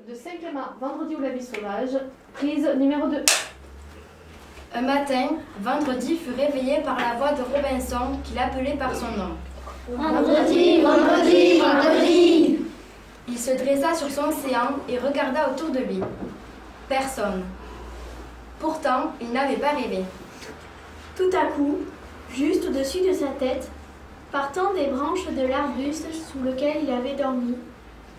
De Saint-Clément, vendredi ou la vie sauvage, prise numéro 2. Un matin, Vendredi fut réveillé par la voix de Robinson qui l'appelait par son nom. Vendredi, vendredi, vendredi. Il se dressa sur son séant et regarda autour de lui. Personne. Pourtant, il n'avait pas rêvé. Tout à coup, juste au-dessus de sa tête, partant des branches de l'arbuste sous lequel il avait dormi,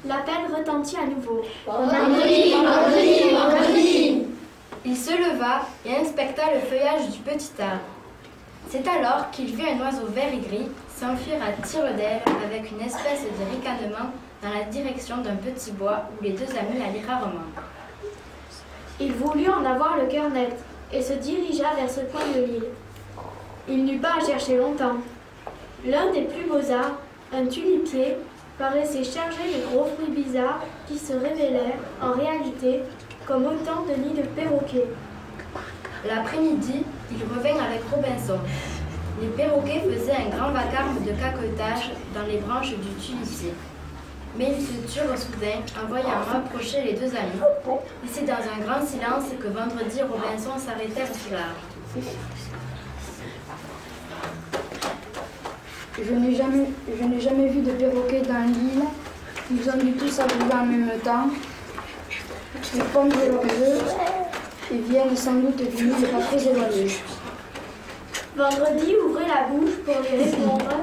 l'appel retentit à nouveau. Vendredi, vendredi, vendredi. Il se leva et inspecta le feuillage du petit arbre. C'est alors qu'il vit un oiseau vert et gris s'enfuir à tire d'aile avec une espèce de ricanement dans la direction d'un petit bois où les deux amis allaient rarement. Il voulut en avoir le cœur net et se dirigea vers ce coin de l'île. Il n'eut pas à chercher longtemps. L'un des plus beaux arbres, un tulipier, paraissait chargé de gros fruits bizarres qui se révélèrent, en réalité, comme autant de nids de perroquets. L'après-midi, il revint avec Robinson. Les perroquets faisaient un grand vacarme de caquetage dans les branches du tulipier. Mais ils se turent soudain en voyant approcher les deux amis. Et c'est dans un grand silence que Vendredi et Robinson s'arrêtèrent sous l'arbre. Je n'ai jamais vu de perroquets dans l'île. Ils ont dû tous arriver en même temps. Ils pondent leurs œufs et viennent sans doute d'une île pas très éloignée. Vendredi ouvrait la bouche pour lui répondre,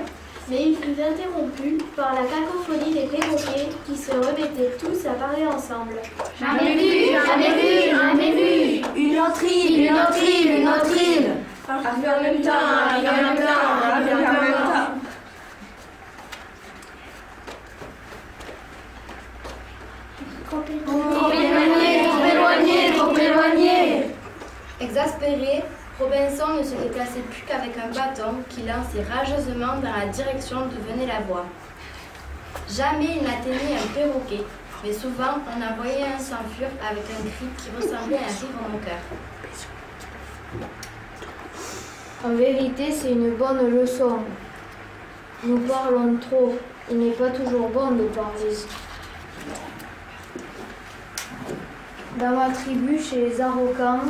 mais il fut interrompu par la cacophonie des perroquets qui se remettaient tous à parler ensemble. Jamais vu, jamais vu, jamais vu. Une autre île, une autre île, une autre île. Arrivé en même temps, arrivé en même temps, arrivé en même temps. Trop éloigné, trop éloigné, trop éloigné. Exaspéré, Robinson ne se déplaçait plus qu'avec un bâton qu'il lançait rageusement dans la direction d'où venait la voix. Jamais il n'atteignait un perroquet, mais souvent on en voyait un s'enfuir avec un cri qui ressemblait à un rire moqueur. En vérité, c'est une bonne leçon. Nous parlons trop. Il n'est pas toujours bon de parler. Dans ma tribu, chez les Araucans,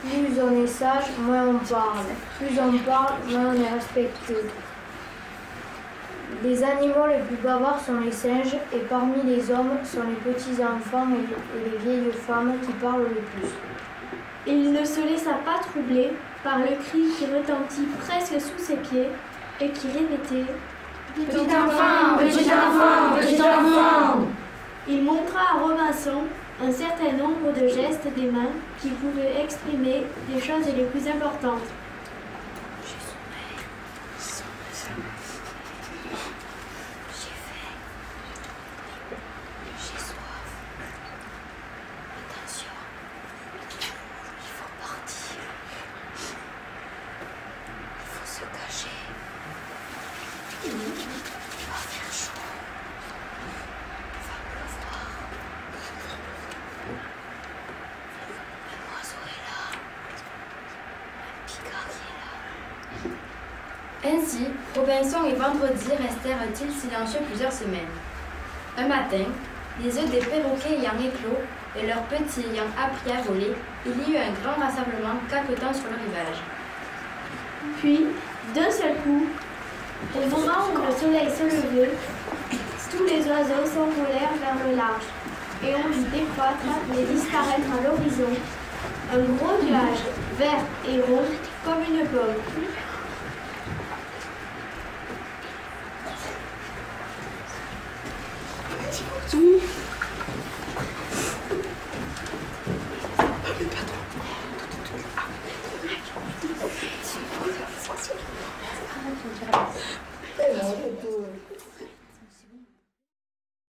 plus on est sage, moins on parle. Plus on parle, moins on est respecté. Les animaux les plus bavards sont les singes et parmi les hommes sont les petits-enfants et les vieilles femmes qui parlent le plus. Il ne se laissa pas troubler par le cri qui retentit presque sous ses pieds et qui répétait « Petit enfant, petit enfant, petit enfant !» Il montra à Robinson un certain nombre de gestes des mains qui pouvaient exprimer les choses les plus importantes. Ainsi, Robinson et Vendredi restèrent-ils silencieux plusieurs semaines. Un matin, les œufs des perroquets ayant éclos et leurs petits ayant appris à voler, il y eut un grand rassemblement caquetant sur le rivage. Puis, d'un seul coup, au moment où le soleil se levait, tous les oiseaux s'envolèrent vers le large et on vit décroître et disparaître à l'horizon un gros nuage vert et rond comme une pomme.